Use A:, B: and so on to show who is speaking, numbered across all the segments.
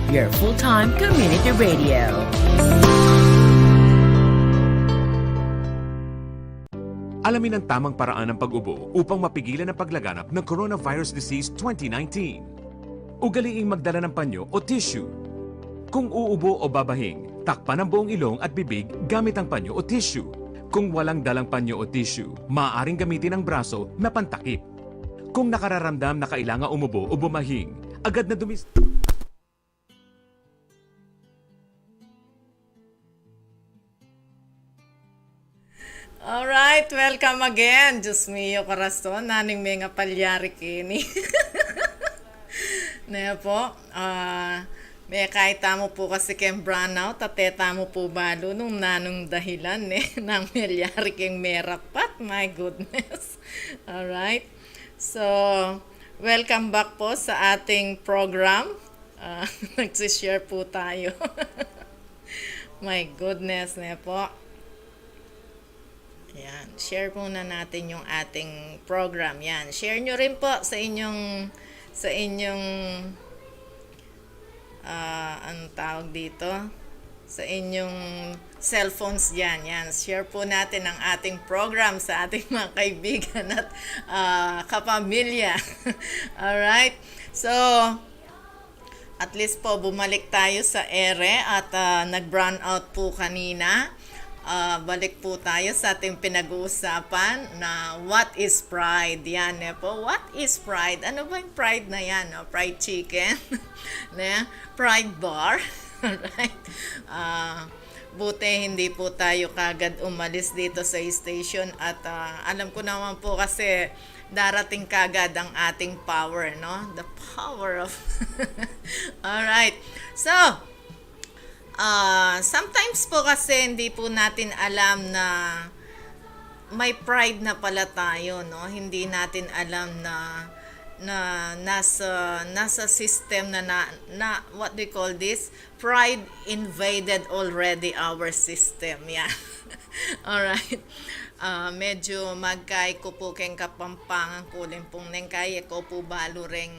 A: your full-time community radio.
B: Alamin ang tamang paraan ng pag-ubo upang mapigilan ang paglaganap ng Coronavirus Disease 2019. Ugaliing magdala ng panyo o tissue. Kung uubo o babahing, takpan ang buong ilong at bibig gamit ang panyo o tissue. Kung walang dalang panyo o tissue, maaaring gamitin ang braso na pantakip. Kung nakararamdam na kailangan umubo o bumahing, agad na
C: Alright, welcome again. Diyos mio, corazon. Naning may nga palyari kini. Naya po, may kahit tamo po kasi kem brownout, tateta mo po balo nung nanong dahilan ng palyari king merapat. My goodness. Alright. So, welcome back po sa ating program. Nagsishare po tayo. My goodness, naya po. Yan, share muna natin yung ating program. Yan, share nyo rin po sa inyong anong tawag dito? Sa inyong cellphones diyan. Yan, share po natin ang ating program sa ating mga kaibigan at kapamilya. All right. So, at least po bumalik tayo sa ere at nag-brown out po kanina. Balik po tayo sa ating pinag-uusapan na what is pride. Yan po. What is pride? Ano ba yung pride na yan? No? Fried chicken? Pride bar? Alright. Buti hindi po tayo kagad umalis dito sa station at alam ko naman po kasi darating kagad ang ating power, no? The power of... Alright. So, sometimes po kasi hindi po natin alam na may pride na pala tayo, no? Hindi natin alam na nasa system na what do you call this? Pride invaded already our system. Yeah. All right. Medyo magkay ko po keng kapampangan kulim pong neng kaya ko po balo ring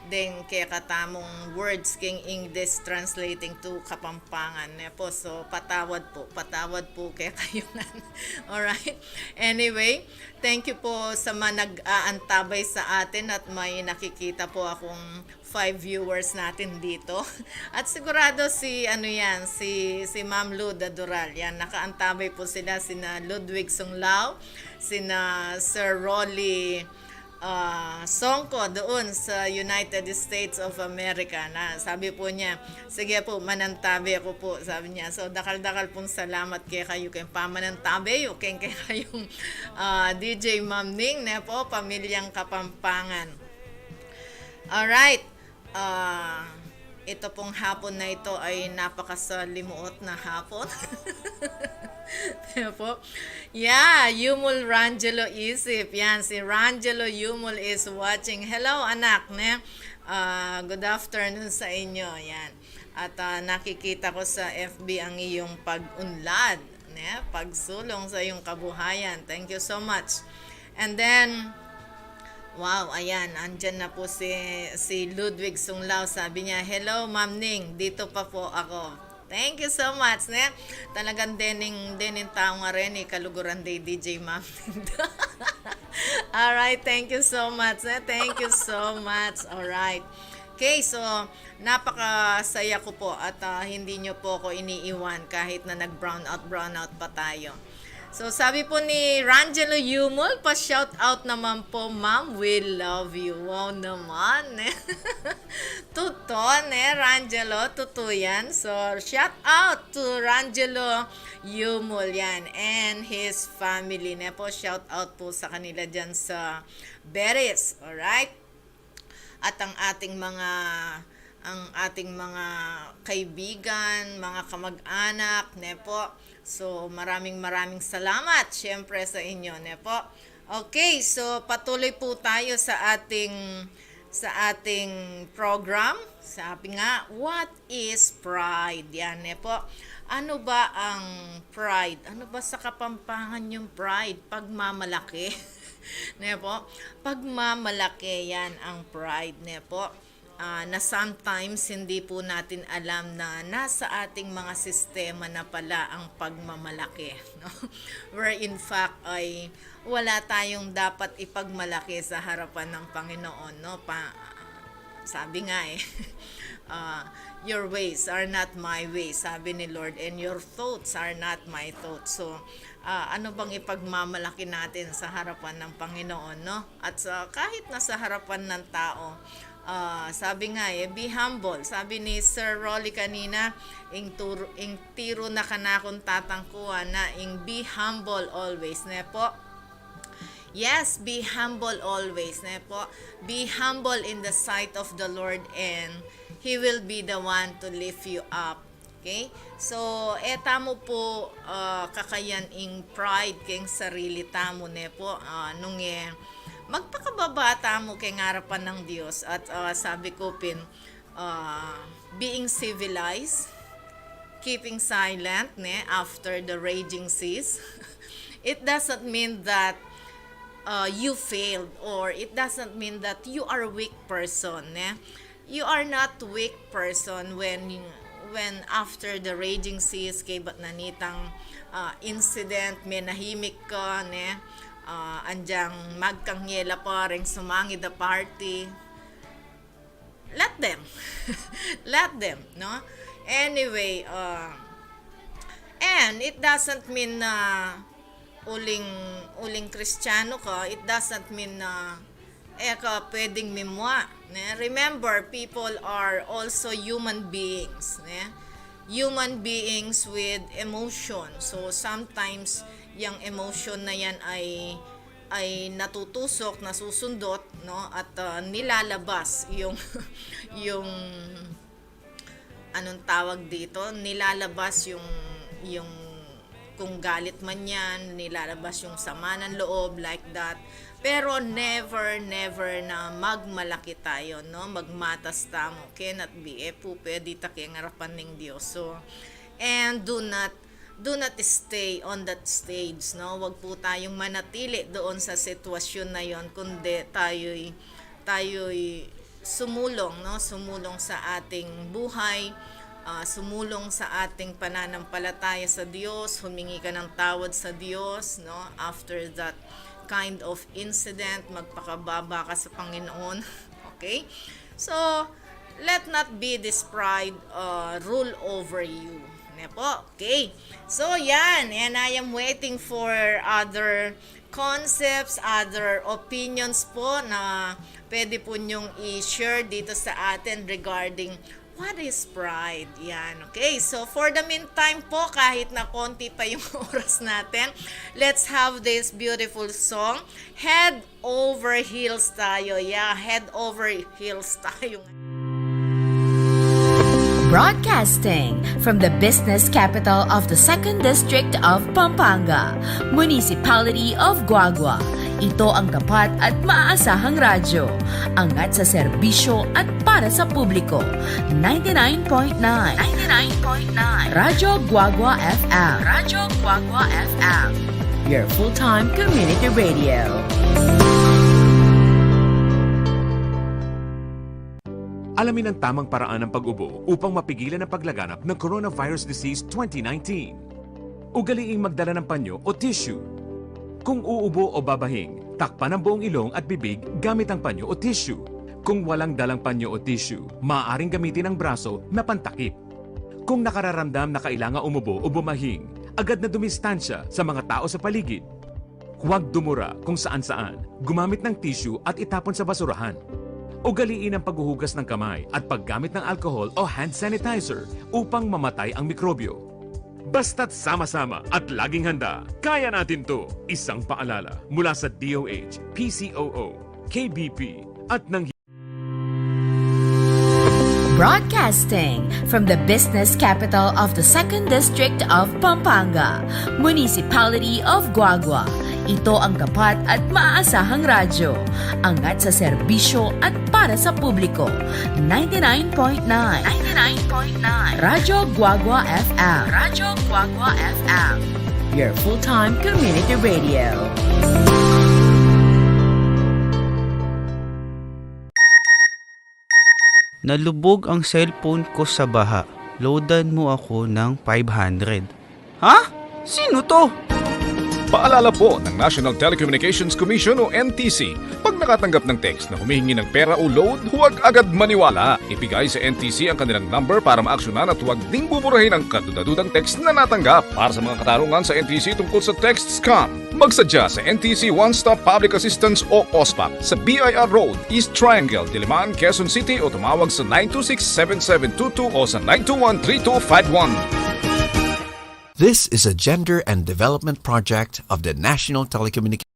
C: ding kaya katamong words king English translating to kapampangan po. So patawad po kaya kayo nan. Alright. Anyway, thank you po sa mga nag-aantabay sa atin at may nakikita po akong 5 viewers natin dito. At sigurado si Ma'am Luda Dural. Yan, nakaantabay po sila sina Ludwig Sunglao, sina Sir Rolly Songko doon sa United States of America na sabi po niya, sige po, manantabi ako po, sabi niya. So, dakal-dakal pong salamat kay kayo kayong pamanantabi, kay kayong DJ Ma'am Ning na po, pamilyang Kapampangan. Alright. Ito pong hapon na ito ay napakasalimuot na hapon. Po. Yeah, Yumul Rangelo Isip. Yan, si Rangelo Yumul is watching. Hello, anak. Good afternoon sa inyo. Yan. At nakikita ko sa FB ang iyong pag-unlad. Pagsulong sa iyong kabuhayan. Thank you so much. And then, wow, ayan, andyan na po si Ludwig Sunglao. Sabi niya, hello, Ma'am Ning, dito pa po ako. Thank you so much. Talagang dening tao nga rin, kaluguran day DJ Ma'am Ning. Alright, thank you so much. Thank you so much. Alright. Okay, so napakasaya ko po at hindi nyo po ako iniiwan kahit na nag-brown out pa tayo. So, sabi po ni Rangelo Yumul, pa-shout out naman po, Ma'am, we love you. Wow naman, Totoo, Rangelo, totoo yan. So, shout out to Rangelo Yumul, yan, and his family, po. Shout out po sa kanila dyan sa Beres, alright? At ang ating mga kaibigan, mga kamag-anak, po. So, maraming salamat syempre sa inyo, po. Okay, so patuloy po tayo sa ating program. Sabi nga, what is pride? Yan, po. Ano ba ang pride? Ano ba sa Kapampangan yung pride? Pagmamalaki. Po. Pagmamalaki, yan ang pride, po. na sometimes hindi po natin alam na nasa ating mga sistema na pala ang pagmamalaki, no? Where in fact ay wala tayong dapat ipagmalaki sa harapan ng Panginoon, no? Sabi nga your ways are not my ways, sabi ni Lord, and your thoughts are not my thoughts. So, ano bang ipagmamalaki natin sa harapan ng Panginoon, no? At kahit nasa harapan ng tao, sabi nga be humble. Sabi ni Sir Rolly kanina, ing tiro na kanakong tatangkuhan na be humble always, ne po. Yes, be humble always, ne po. Be humble in the sight of the Lord and He will be the one to lift you up. Okay? So, tamo po kakayan ing pride keng sarili tamo, ne po. Nung magpakababa tamo keng harapan ng Diyos. At sabi ko being civilized, keeping silent, ne, after the raging seas. It doesn't mean that you failed, or it doesn't mean that you are a weak person, ne? You are not weak person when after the raging seas kay ba't nanitang incident may nahimik ka, ne? Andyang magkangyela pa rin sumangid the party. Let them. Let them, no? Anyway, and it doesn't mean na uling Kristiyano ka, it doesn't mean na ka pwedeng mimwa. Ne? Remember, people are also human beings. Ne? Human beings with emotion. So, sometimes, yung emotion na yan ay natutusok, nasusundot, no? At nilalabas yung anong tawag dito? Nilalabas yung kung galit man yan, nilalabas yung sama ng loob, like that. Pero never na magmalaki tayo, no? Magmatas tamo. Cannot be. Po, pwede takeng harapan ng Diyos. So, and do not stay on that stage, no? Wag po tayong manatili doon sa sitwasyon na yon, kundi tayo'y sumulong, no? Sumulong sa ating buhay, sumulong sa ating pananampalataya sa Diyos, humingi ka ng tawad sa Diyos, no? After that kind of incident, magpakababa ka sa Panginoon. Okay? So, let not be this pride rule over you. Ne po? Okay. So, yan. And I am waiting for other concepts, other opinions po na pwede po nyong i-share dito sa atin regarding what is pride? Yan, okay? So, for the meantime po, kahit na konti pa yung oras natin, let's have this beautiful song. Head over heels tayo. Yeah, head over heels tayo.
A: Broadcasting from the business capital of the 2nd District of Pampanga, Municipality of Guagua. Ito ang tapat at maaasahang radyo. Angat sa serbisyo at para sa publiko. 99.9 Radyo Guagua FM. Radyo Guagua FM. Your full-time community radio.
B: Alamin ang tamang paraan ng pag-ubo upang mapigilan ang paglaganap ng Coronavirus Disease 2019. Ugaliing magdala ng panyo o tissue. Kung uubo o babahing, takpan ang buong ilong at bibig gamit ang panyo o tissue. Kung walang dalang panyo o tissue, maaaring gamitin ang braso na pantakip. Kung nakararamdam na kailangan umubo o bumahing, agad na dumistansya sa mga tao sa paligid. Huwag dumura kung saan-saan, gumamit ng tissue at itapon sa basurahan. Ugaliin ang paghuhugas ng kamay at paggamit ng alcohol o hand sanitizer upang mamatay ang mikrobyo. Basta't sama-sama at laging handa, kaya natin to! Isang paalala mula sa DOH, PCOO, KBP at ng
A: Broadcasting from the business capital of the 2nd District of Pampanga, Municipality of Guagua. Ito ang tapat at maaasahang radyo. Angat sa serbisyo at para sa publiko. 99.9 Radyo Guagua FM. Radyo Guagua FM. Your full-time community radio.
D: Nalubog ang cellphone ko sa baha. Loadan mo ako ng 500. Ha? Sino to?
E: Paalala po ng National Telecommunications Commission o NTC, pag nakatanggap ng text na humihingi ng pera o load, huwag agad maniwala. Ibigay sa NTC ang kanilang number para maaksyonan at huwag ding buburahin ang kadudadudang text na natanggap. Para sa mga katarungan sa NTC tungkol sa text scam, magsadya sa NTC One Stop Public Assistance o OSPAP sa BIR Road, East Triangle, Diliman, Quezon City o tumawag sa 926-7722 o sa 921-3251.
F: This is a gender and development project of the National Telecommunications.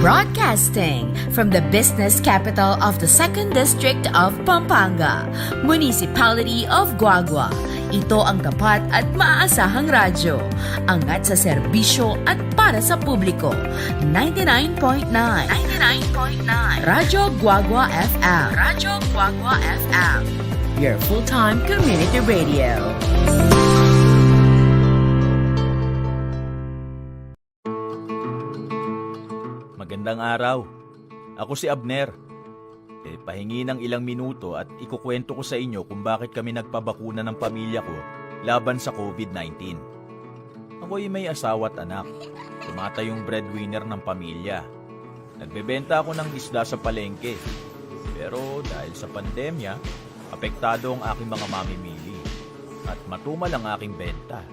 A: Broadcasting from the business capital of the 2nd District of Pampanga, Municipality of Guagua. Ito ang tapat at maaasahang radyo. Angat sa serbisyo at para sa publiko. 99.9 Radyo Guagua FM. Radyo Guagua FM. Your full-time community radio.
G: Magandang araw. Ako si Abner. Pahingi ng ilang minuto at ikukwento ko sa inyo kung bakit kami nagpabakuna ng pamilya ko laban sa COVID-19. Ako'y may asawa at anak. Tumatayong breadwinner ng pamilya. Nagbebenta ako ng isda sa palengke. Pero dahil sa pandemya, apektado ang aking mga mamimili at matumal ang aking benta.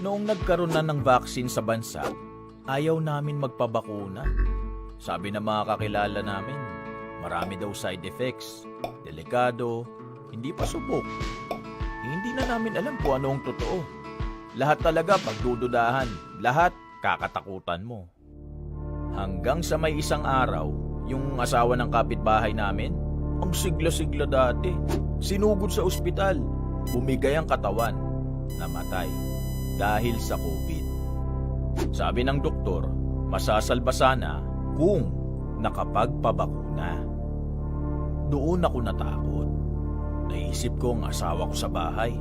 G: Noong nagkaroon na ng vaccine sa bansa, ayaw namin magpabakuna. Sabi ng mga kakilala namin, marami daw side effects, delikado, hindi pa subok. Hindi na namin alam kung ano ang totoo. Lahat talaga pagdududahan, lahat kakatakutan mo. Hanggang sa may isang araw, yung asawa ng kapitbahay namin, ang sigla-sigla dati, sinugod sa ospital, bumigay ang katawan, namatay dahil sa COVID. Sabi ng doktor, masasalba sana kung nakapagpabakuna. Doon ako natakot. Naisip ko ang asawa ko sa bahay.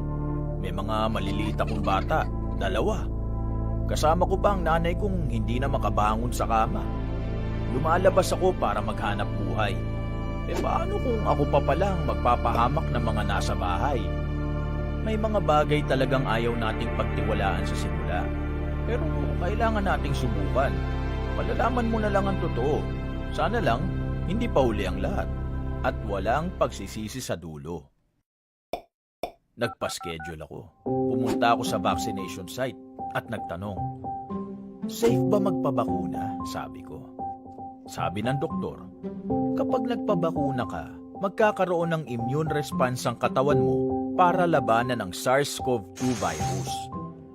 G: May mga maliliit akong bata, 2. Kasama ko pa ang nanay kong hindi na makabangon sa kama. Lumalabas ako para maghanap buhay. Paano kung ako pa palang magpapahamak ng mga nasa bahay? May mga bagay talagang ayaw nating pagtiwalaan sa simula. Pero kailangan nating subukan. Malalaman mo na lang ang totoo. Sana lang, hindi pa huli ang lahat. At walang pagsisisi sa dulo. Nagpa-schedule ako. Pumunta ako sa vaccination site at nagtanong, safe ba magpabakuna? Sabi ko. Sabi ng doktor, kapag nagpabakuna ka, magkakaroon ng immune response ang katawan mo para labanan ang SARS-CoV-2 virus.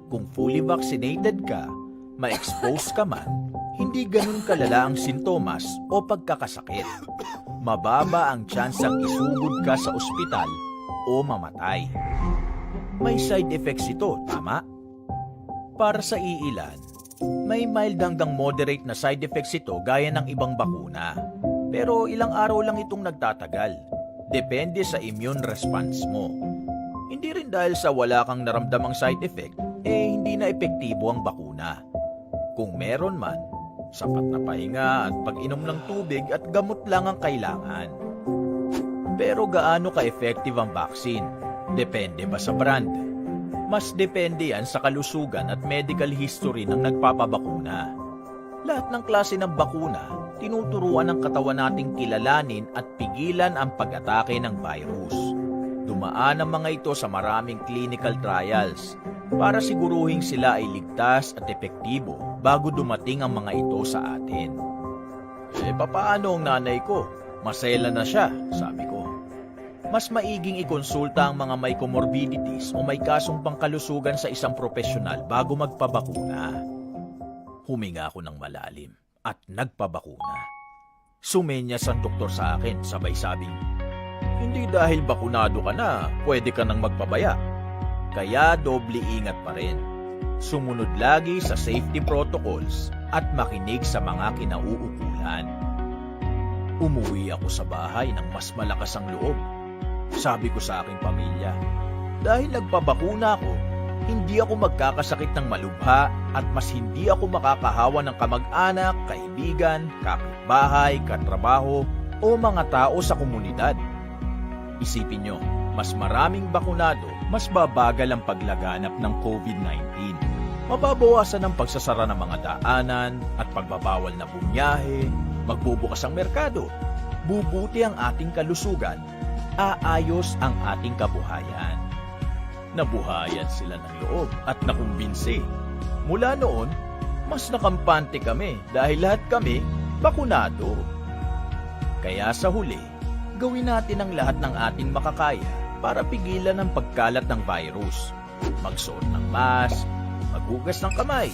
G: Kung fully vaccinated ka, ma-expose ka man, hindi ganun kalala ang sintomas o pagkakasakit. Mababa ang tsansang isugod ka sa ospital o mamatay. May side effects ito, tama? Para sa iilan, may mild hanggang moderate na side effects ito gaya ng ibang bakuna. Pero ilang araw lang itong nagtatagal. Depende sa immune response mo. Hindi rin dahil sa wala kang naramdamang side effect, hindi na epektibo ang bakuna. Kung meron man, sapat na pahinga at pag-inom ng tubig at gamot lang ang kailangan. Pero gaano ka-effective ang vaccine? Depende ba sa brand? Mas depende yan sa kalusugan at medical history ng nagpapabakuna. Lahat ng klase ng bakuna, tinuturuan ng katawan nating kilalanin at pigilan ang pag-atake ng virus. Dumaan ang mga ito sa maraming clinical trials para siguruhin sila ay ligtas at epektibo bago dumating ang mga ito sa atin. Papaano ang nanay ko? Masela na siya, sabi ko. Mas maiging ikonsulta ang mga may comorbidities o may kasong pangkalusugan sa isang profesional bago magpabakuna. Huminga ako ng malalim at nagpabakuna. Sumenyas ang doktor sa akin, sabay sabing, hindi dahil bakunado ka na, pwede ka nang magpabaya. Kaya doble ingat pa rin. Sumunod lagi sa safety protocols at makinig sa mga kinauukulan. Umuwi ako sa bahay ng mas malakas ang loob. Sabi ko sa aking pamilya, dahil nagpabakuna ako, hindi ako magkakasakit ng malubha at mas hindi ako makakahawa ng kamag-anak, kaibigan, kapitbahay, katrabaho o mga tao sa komunidad. Isipin nyo, mas maraming bakunado, mas babagal ang paglaganap ng COVID-19. Mababawasan ang pagsasara ng mga daanan at pagbabawal na bumiyahe, magbubukas ang merkado, bubuti ang ating kalusugan, aayos ang ating kabuhayan. Nabuhayan sila ng loob at nakumbinsi. Mula noon, mas nakampante kami dahil lahat kami bakunado. Kaya sa huli, gawin natin ang lahat ng ating makakaya para pigilan ang pagkalat ng virus. Magsuot ng mask, maghugas ng kamay,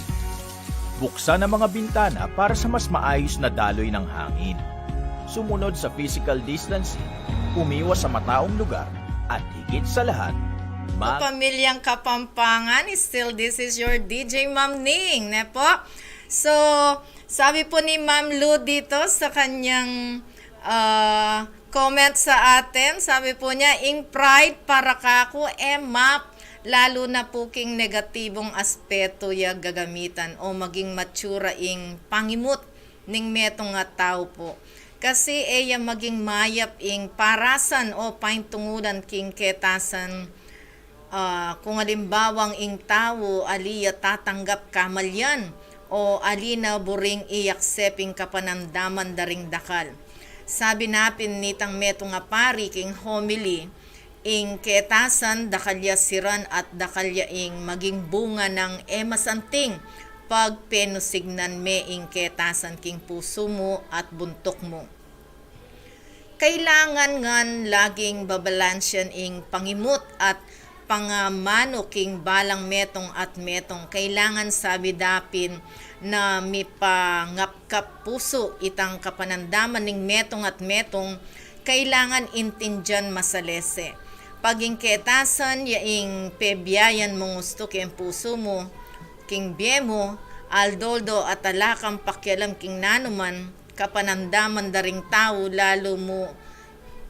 G: buksan ang mga bintana para sa mas maayos na daloy ng hangin. Sumunod sa physical distancing, umiwas sa mataong lugar, at higit sa lahat,
C: Pamilyang Kapampangan, still this is your DJ Ma'am Ning, ne po? So, sabi po ni Ma'am Lu dito sa kanyang comment sa atin, sabi po niya, ing pride para kako map, lalo na po king negatibong aspeto ya gagamitan o maging matsura ing pangimut ning metong nga tao po. Kasi eya maging mayap ing parasan o paintungudan king ketasan kung alimbawang ing tao aliya tatanggap kamalyan o alina buring iakseping kapanamdaman daring dakal. Sabi napin nitang meto nga pari king homily, ing ketasan dakalya siran at dakalya ing maging bunga ng emasanting pag penusignan me ing ketasan king puso mo at buntok mo. Kailangan ngan laging babalansyan ing pangimut at pangamano king balang metong at metong. Kailangan sabi dapin na mipangapkap puso itang kapanandaman ning metong at metong, kailangan intindyan masalese. Paging ketasan yaing pebiyayan mo gusto king puso mo, king biye mo, aldoldo at alakang pakialam king nanuman, kapanandaman daring tao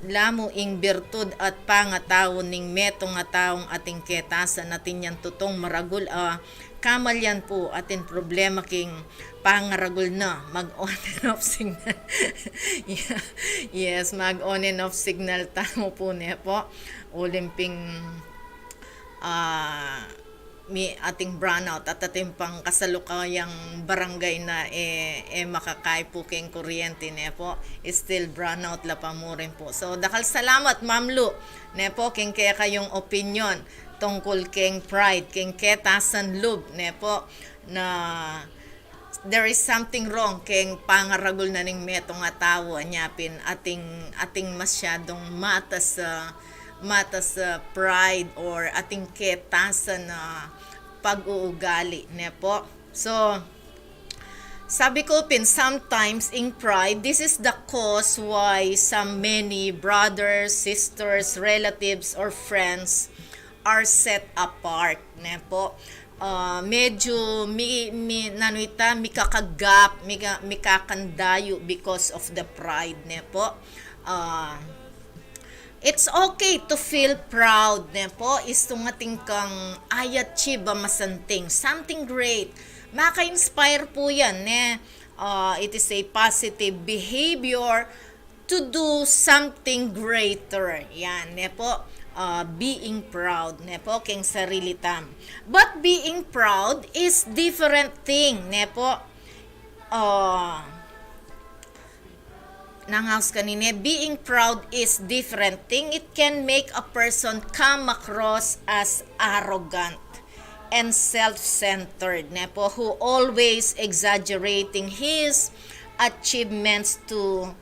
C: lamo ing birtud at pangataw ning metong nga taong ating ketasan natin yan tutong maragul kamalyan po atin problema king pangaragul na mag-on and off signal. Yes, mag-on and off signal tamo po niya po ulimping mi ating brownout at ating pang kasalukayang barangay na makakay po king kuryente ne po still brownout la pa mo rin po. So dakal salamat Ma'am Lu ne po king kaya kayong opinion tungkol king pride king ketasan lub ne po na there is something wrong king pangaragul na ning meto nga tawo anyapin ating masyadong mata sa pride or ating ketasan na pag-uugali ne po. So sabi ko pin sometimes in pride, this is the cause why many brothers, sisters, relatives or friends are set apart ne po. Medyo mikakagap, mikakandayo because of the pride ne po. It's okay to feel proud ne po. Istong ating kang ayachiba masanting. Something great. Maka-inspire po yan ne. It is a positive behavior to do something greater. Yan ne po. Being proud ne po king sarili tam. But being proud is different thing ne po. Nangaws kanine, being proud is different thing. It can make a person come across as arrogant and self-centered ne po, who always exaggerating his achievements to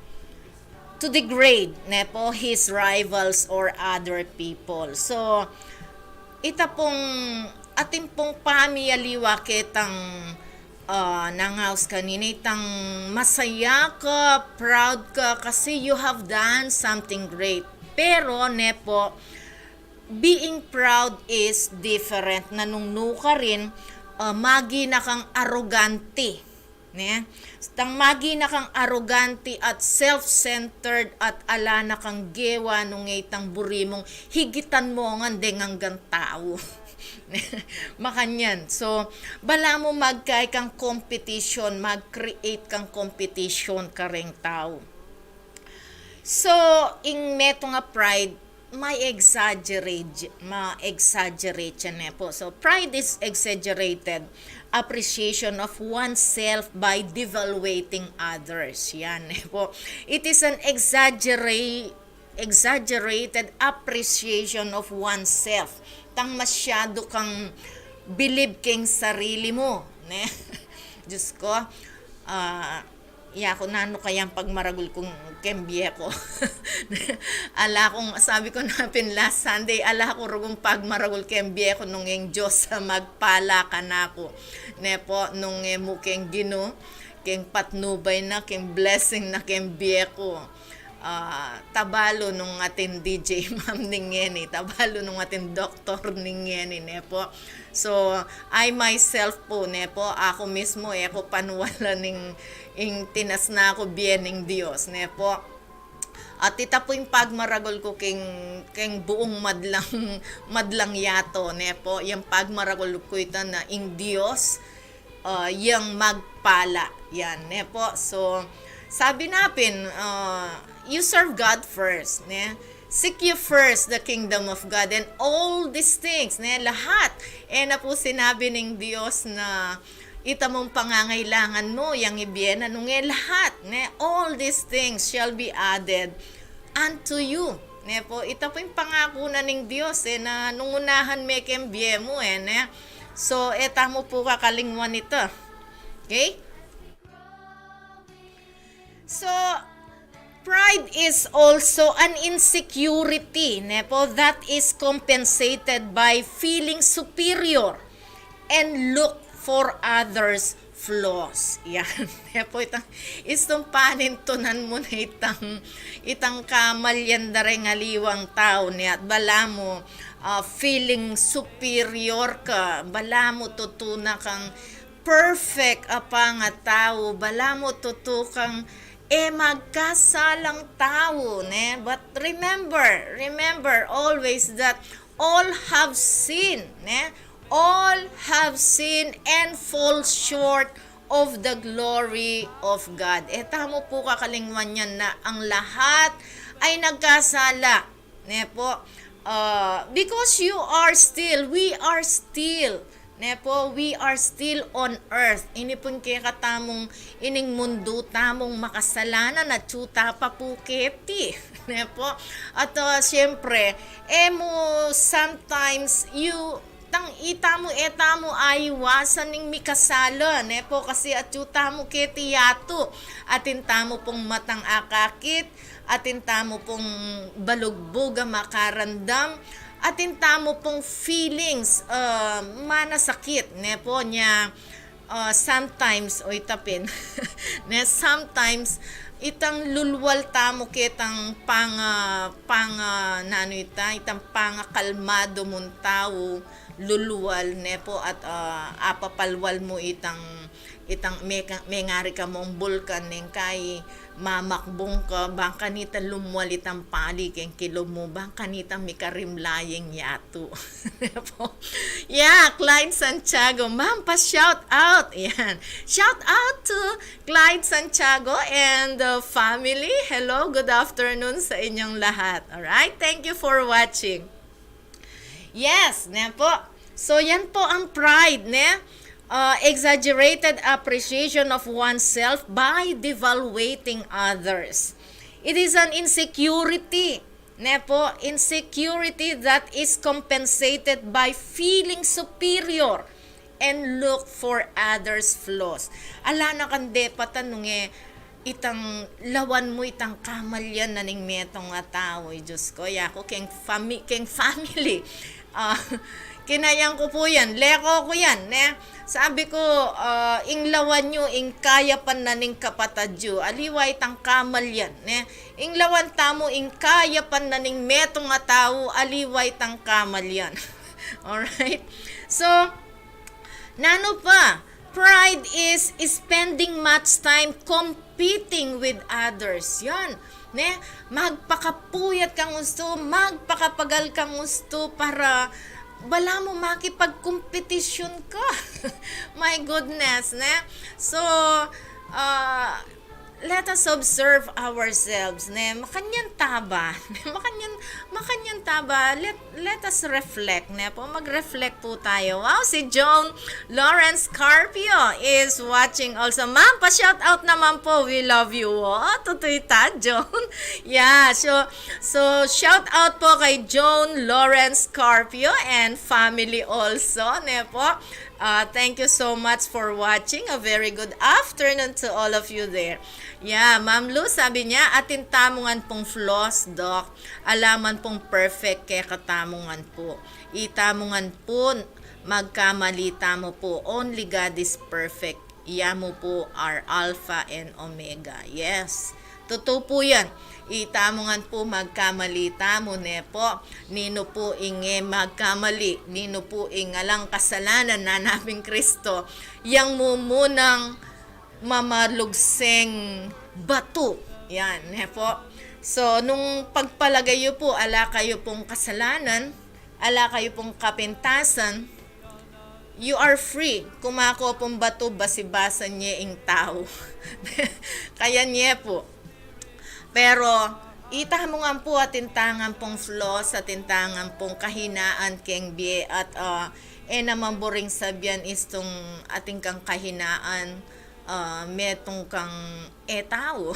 C: degrade ne po his rivals or other people. So ita pong ating pong pamiyaliwa kitang nangaws kanina itang masaya ka, proud ka kasi you have done something great. Pero ne po, being proud is different. Nanungnu ka rin, magi na kang arrogante. Ne? Tang magi na kang arrogante at self-centered at ala na kang gewa nung itang burimong higitan mo nga hanggang tao. Makanyan. So, bala mo magkay kang competition, mag-create kang competition ka ring tao. So, ing meto nga pride, ma-exaggerate yan po. So, pride is exaggerated appreciation of oneself by devaluating others. Yan po. It is an exaggerated appreciation of oneself. Tang masyado kang believe keng sarili mo. Ne? Diyos ko, ko nano kayang pagmaragul kong kembye ko. Sabi ko napin last Sunday, ko rugong pagmaragul kembye ko nung yung Diyos sa magpala ka na ako. Ne po, nung mo keng gino, keng patnubay na, keng blessing na kembye ko. Tabalo nung ating DJ Ma'am Ningeni, tabalo nung ating Dr. Ningeni, ne po. So, I myself po, ne po, ako mismo, ako panwala ing tinas na ako biyening Diyos, ne po. At ita po yung pagmaragol ko keng buong madlang yato, ne po, yung pagmaragol ko ito na ing Diyos, yung magpala, yan, ne po. So, sabi natin, you serve God first, ne? Seek you first the kingdom of God and all these things, ne? Lahat. Na po sinabi ng Diyos na ita mong pangangailangan mo, yang ibiyena nung lahat, ne? All these things shall be added unto you. Ne po, ita po yung pangako na ng Diyos, na nung unahan may kembye mo, ne? So, eta mo po kakalingwan ito. Okay? So, pride is also an insecurity, nepo, that is compensated by feeling superior and look for others' flaws. Yan, nepo, itong panintunan mo na itang kamalyan da rin aliwang tao niya at bala mo feeling superior ka, bala mo tutuna kang perfect apa nga tao, bala mo tutukang magkasalang tao, ne? But remember always that all have sinned, ne? All have sinned and fall short of the glory of God. Tamo po kakalingwan yan na ang lahat ay nagkasala, ne po? Because we are still, nepo, we are still on earth. Ini pun kaya katamong ining mundo tamong makasalanan at tsuta pa po keti. Nepo. At siyempre, sometimes itamo ay iwasan ning mikasala. Nepo, kasi at tsuta mo keti yato. Atin tamo pong matang akakit. Atin tamo pong balugbuga makarandam. Atin tamo pong feelings, manasakit, ne po niya, sometimes, itapin, ne, sometimes, itang lulwal tamo kitang itang kalmado mong tao, lulwal, ne po, at apapalwal mo itang may ngari ka mong bulkan, neng kay mamakbong ka, bang kanita lumwalit ang pali keng kilo mo, bang kanita mikarimlayeng yato. Yeah, Clyde Santiago, ma'am, pa-shout out. Yan. Shout out to Clyde Santiago and the family. Hello, good afternoon sa inyong lahat. Alright, thank you for watching. Yes, ne po. So, yan po ang pride, ne? Exaggerated appreciation of oneself by devaluating others. It is an insecurity, nepo, insecurity that is compensated by feeling superior and look for others' flaws. Ala na kande patanong itang lawan mo itang kamalyan na ning metong nga tao, Diyos ko, yako keng family. Kinayang ko po yan, leko ko yan, ne? Sabi ko, ing lawan nyo, ing kaya pan na ning kapatadyo, aliway tang kamal yan, ne? Ing lawan tamo, ing kaya pan na ning metong nga tao, aliway tang kamal yan. Alright? So, nano pa? Pride is spending much time competing with others. Yan. Ne? Magpakapuyat kang gusto, magpakapagal kang gusto para bala mo makipagkompetisyon ka. My goodness, ne? So, let us observe ourselves. Ne, makanyan taba. makanyan taba. Let us reflect. Ne po, mag-reflect po tayo. Wow, si Joan Lawrence Carpio is watching also. Ma'am, pa-shout out naman po. We love you. Oh, tutoy ta, Joan. Yeah, so shout out po kay Joan Lawrence Carpio and family also. Ne po. Thank you so much for watching. A very good afternoon to all of you there. Yeah, Ma'am Lu, sabi niya, atin tamungan pong flaws, Doc. Alaman pong perfect kaya katamungan po. Itamungan po, magkamali tamo po. Only God is perfect. Iyamo po are Alpha and Omega. Yes, totoo po yan. Itamungan po magkamali tamo ne po. Nino po inge magkamali. Nino po ingalang kasalanan na naming Kristo. Yang mumunang mamalugseng bato. Yan, ne po. So, nung pagpalagay po, ala kayo pong kasalanan, ala kayo pong kapintasan, you are free. Kumako pong bato, basibasan niya ing tao. Kaya niya po. Pero, itamungan po atintangan pong flaws, atintangan pong kahinaan keng biye at naman boring sabihan istong ating kang kahinaan metong kang tao.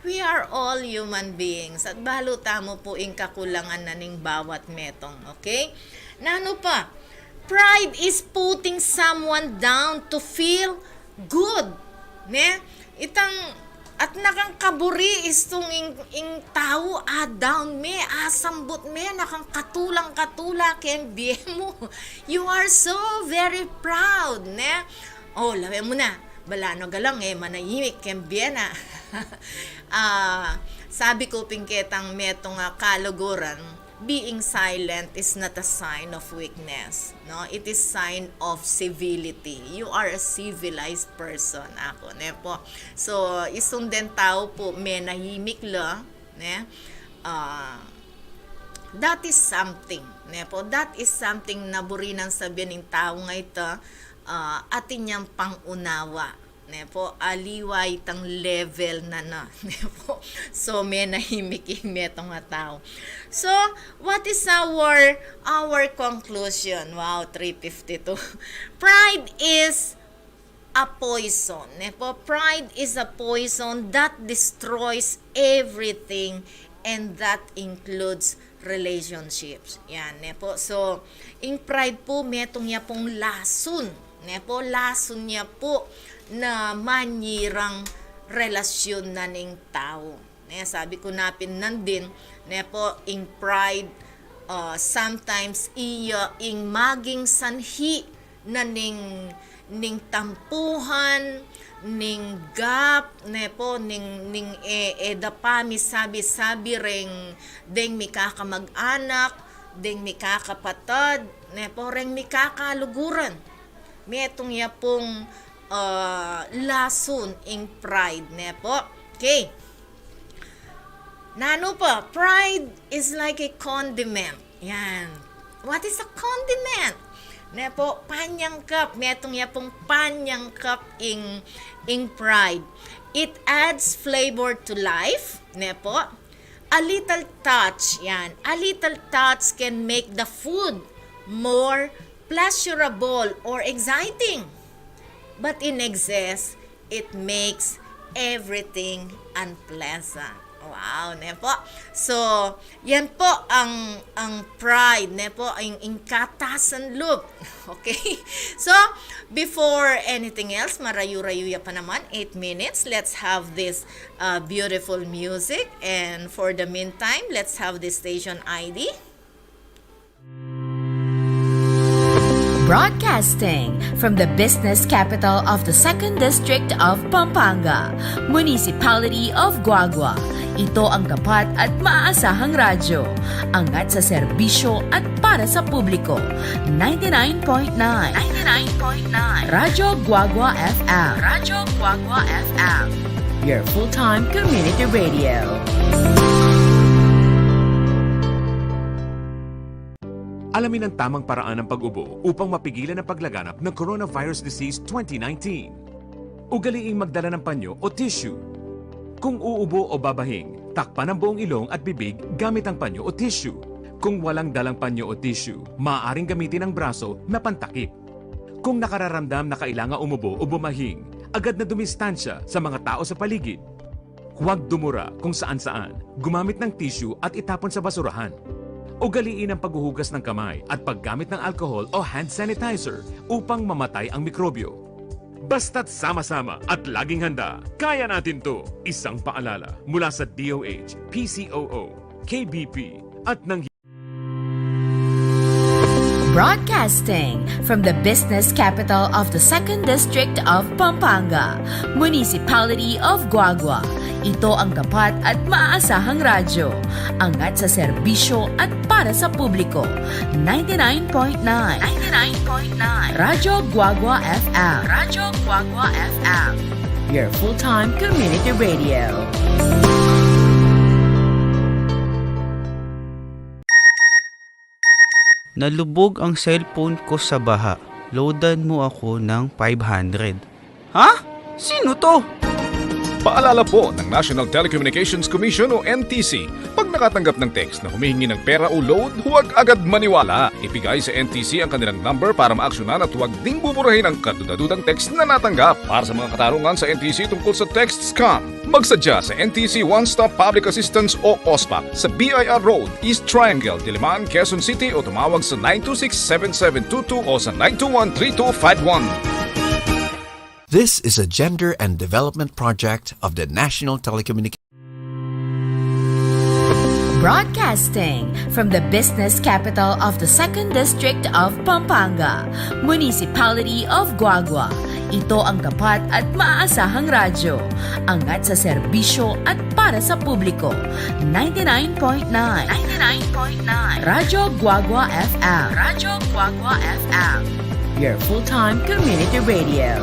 C: We are all human beings at balo tamo po ing kakulangan na ning bawat metong, okay? Nano pa? Pride is putting someone down to feel good. Ne? Itang at nakang kaburi istong ing tao down me, sambot me, nakang katulang-katula ken biye mo. You are so very proud, ne? Oh, lawe mo na. Balano galang manahimik ken biye na. Sabi ko pingketang metong kaluguran, being silent is not a sign of weakness, no? It is sign of civility. You are a civilized person, ako, ne po. So, isunden tao po, may nahimik la, ne? That is something, ne po. That is something na burinan sabihin ng tao nga ito, atin niyang pangunawa. Ne po, aliway tang level na ne po. So, may nahimik metong nga tao. So, what is our conclusion? Wow, 352. Pride is a poison. Ne po, pride is a poison that destroys everything and that includes relationships. Yan, ne po. So, in pride po, metong niya pong lason. Ne po, lason niya po na manyirang relasyon na ning tao. Sabi ko napin nandin, po, in pride, sometimes ing maging sanhi na ning tampuhan, ning gap, po, ning edapami sabi ring deng mikakamag-anak, deng mikakapatad, po, ring mikakaluguran. Metong ya pong lason in pride, ne po. Okay. Nano pa, pride is like a condiment. Yan. What is a condiment? Ne po, panyangkap. Metong ya pong panyangkap in pride. It adds flavor to life, ne po. A little touch, yan. A little touch can make the food more pleasurable or exciting. But in excess, it makes everything unpleasant. Wow, ne po. So, yan po ang pride, ne po, ang katasan loob. Okay? So, before anything else, marayu-rayuya pa naman, 8 minutes. Let's have this beautiful music. And for the meantime, let's have the station ID.
A: Broadcasting from the business capital of the 2nd District of Pampanga, Municipality of Guagua. Ito ang tapat at maaasahang radyo. Angat sa serbisyo at para sa publiko. 99.9 Radyo Guagua FM. Radyo Guagua FM. Your full-time community radio.
B: Alamin ang tamang paraan ng pag-ubo upang mapigilan ang paglaganap ng coronavirus disease 2019. Ugaliing magdala ng panyo o tissue. Kung uubo o babahing, takpan ang buong ilong at bibig gamit ang panyo o tissue. Kung walang dalang panyo o tissue, maaaring gamitin ang braso na pantakip. Kung nakararamdam na kailangan umubo o bumahing, agad na dumistansya sa mga tao sa paligid. Huwag dumura kung saan-saan, gumamit ng tissue at itapon sa basurahan. Ugaliin ang paghuhugas ng kamay at paggamit ng alcohol o hand sanitizer upang mamatay ang mikrobyo. Basta't sama-sama at laging handa, kaya natin to! Isang paalala mula sa DOH, PCOO, KBP at ng
A: Broadcasting from the business capital of the 2nd District of Pampanga, Municipality of Guagua. Ito ang tapat at maaasahang radyo. Angat sa serbisyo at para sa publiko. 99.9 Radyo Guagua FM. Radyo Guagua FM. Your full-time community radio.
D: Nalubog ang cellphone ko sa baha. Loadan mo ako ng 500. Ha? Sino to?
E: Paalala po ng National Telecommunications Commission o NTC, pag nakatanggap ng text na humihingi ng pera o load, huwag agad maniwala. Ibigay sa NTC ang kanilang number para maaksyonan at huwag ding buburahin ang kadudadudang text na natanggap. Para sa mga katarungan sa NTC tungkol sa text scam, magsadya sa NTC One Stop Public Assistance o OSPAP sa BIR Road, East Triangle, Diliman, Quezon City o tumawag sa 926-7722 o sa 921-3251.
F: This is a gender and development project of the National Telecommunications
A: Broadcasting from the business capital of the 2nd District of Pampanga, Municipality of Guagua. Ito ang tapat at maaasahang radyo. Angat sa serbisyo at para sa publiko. 99.9 Radyo Guagua FM. Radyo Guagua FM. Your full-time community radio.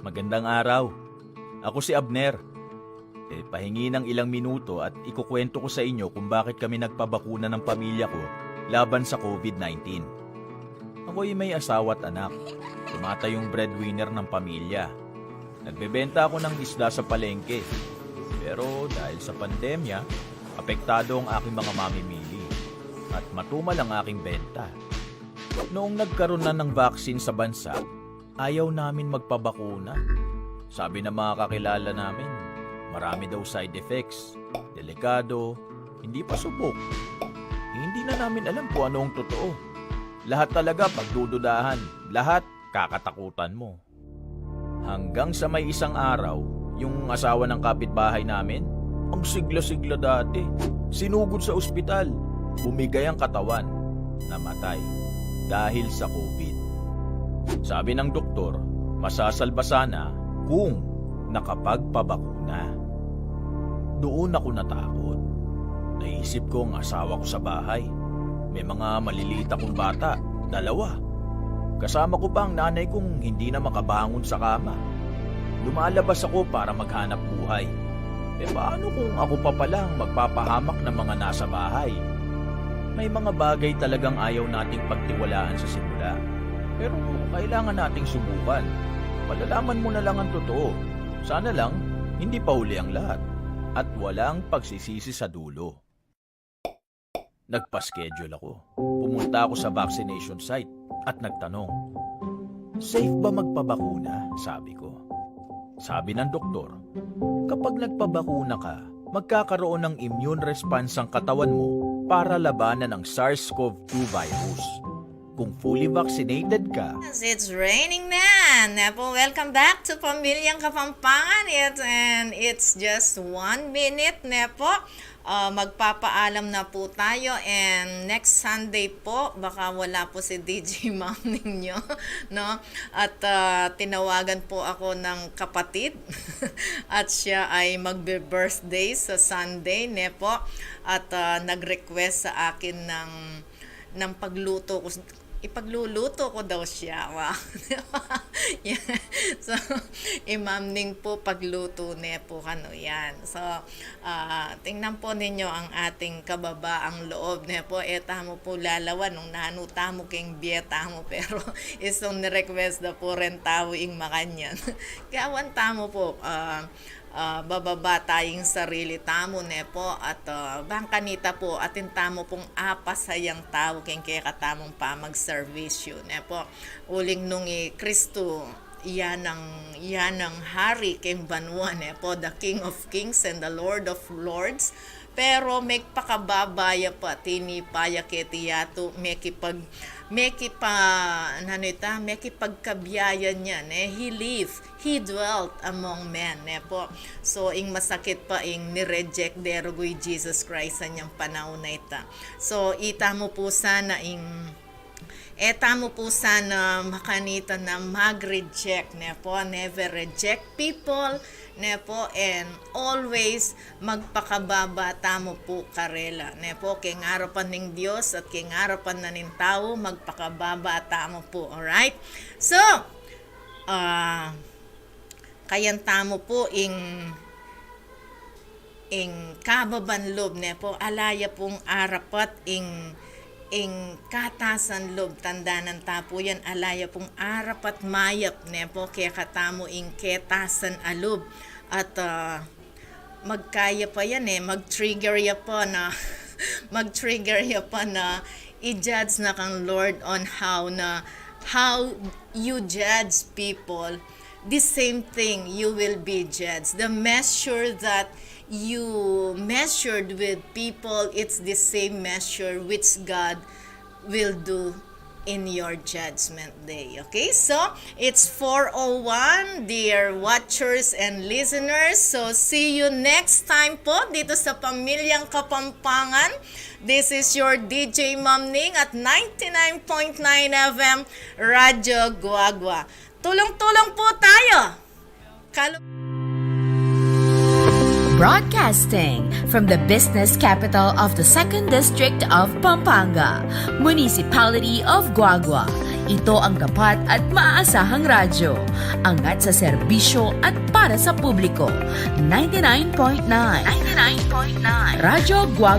G: Magandang araw. Ako si Abner. Pahingi ng ilang minuto at ikukwento ko sa inyo kung bakit kami nagpabakuna ng pamilya ko laban sa COVID-19. Ako'y may asawa at anak. Tumatayong breadwinner ng pamilya. Nagbebenta ako ng isda sa palengke. Pero dahil sa pandemya, apektado ang aking mga mamimili at matumal ang aking benta. Noong nagkaroon na ng vaccine sa bansa, ayaw namin magpabakuna. Sabi ng mga kakilala namin, marami daw side effects, delikado, hindi pa subok. Hindi na namin alam kung ano ang totoo. Lahat talaga pagdududahan, lahat kakatakutan mo. Hanggang sa may isang araw, yung asawa ng kapitbahay namin, ang sigla-sigla dati, sinugod sa ospital, bumigay ang katawan, namatay dahil sa COVID. Sabi ng doktor, masasalba sana kung nakapagpabakuna. Doon ako natakot. Naisip ko ang asawa ko sa bahay. May mga maliliit akong bata, 2. Kasama ko pa ang nanay kong hindi na makabangon sa kama. Lumalabas ako para maghanap buhay. Paano kung ako pa palang magpapahamak ng mga nasa bahay? May mga bagay talagang ayaw nating pagtiwalaan sa simula. Pero kailangan nating subukan. Malalaman mo na lang ang totoo. Sana lang, hindi pa huli ang lahat. At walang pagsisisi sa dulo. Nagpa-schedule ako. Pumunta ako sa vaccination site at nagtanong, safe ba magpabakuna? Sabi ko. Sabi ng doktor, kapag nagpabakuna ka, magkakaroon ng immune response ang katawan mo para labanan ang SARS-CoV-2 virus. Kung fully vaccinated ka,
C: Yes, it's raining na. Nepo, welcome back to Pamilyang Kapampangan. And it's just 1 minute, Nepo. Magpapaalam na po tayo and next Sunday po baka wala po si DJ Ma'am ninyo, no? At tinawagan po ako ng kapatid at siya ay magbe-birthday sa Sunday, Nepo, at nag-request sa akin ng pagluto ko. ipagluluto ko daw siya. Wow. Yan. So, Ma'am Ning po pagluto niya po kano yan. So, tingnan po ninyo ang ating kababaang loob niya po. Tamo po lalawan nung nanuta mo king bieta mo pero isong ni-request na po rin tao ing makanyan. Kaya tamo po, bababa tayong sarili tamo ne po at bangkanita po atin tamo pong apasayang tao kaya katamong pa magservisyo ne po uling nung Kristo yan ang hari keng banwa ne po, the King of Kings and the Lord of Lords. Pero may pakababaya pa tinipaya ketiyato mekipagkabiyayan niya ne he dwelt among men ne po. So ing masakit pa ing ni-reject derogoy Jesus Christ sa niyang panahon na ita. So tamo po sana makanita na mag-reject ne po, never reject people ne po, and always magpakababa tamo po karela ne po, kay ngarapan ning Dios at kay ngarapan na ning tao magpakababa tamo po. Alright, so kayan tamo po ing kababanlob ne po, alaya pong arapat ing katasan lob tandanan tapo yan, alaya pong arapat mayap ne po, kaya katamo ing ketasan alob at magkaya pa yan mag-trigger ya pa na i-judge na kang Lord on how you judge people, the same thing you will be judged. The measure that you measured with people, it's the same measure which God will do in your judgment day. Okay, so it's 4:01, dear watchers and listeners. So see you next time po dito sa Pamilyang Kapampangan. This is your DJ Ma'am Ning at 99.9 FM Radyo Guagua. Tulong-tulong po tayo.
A: Broadcasting from the business capital of the 2nd District of Pampanga, Municipality of Guagua. Ito ang tapat at maaasahang radyo. Angat sa serbisyo at para sa publiko. 99.9 Radyo Guagua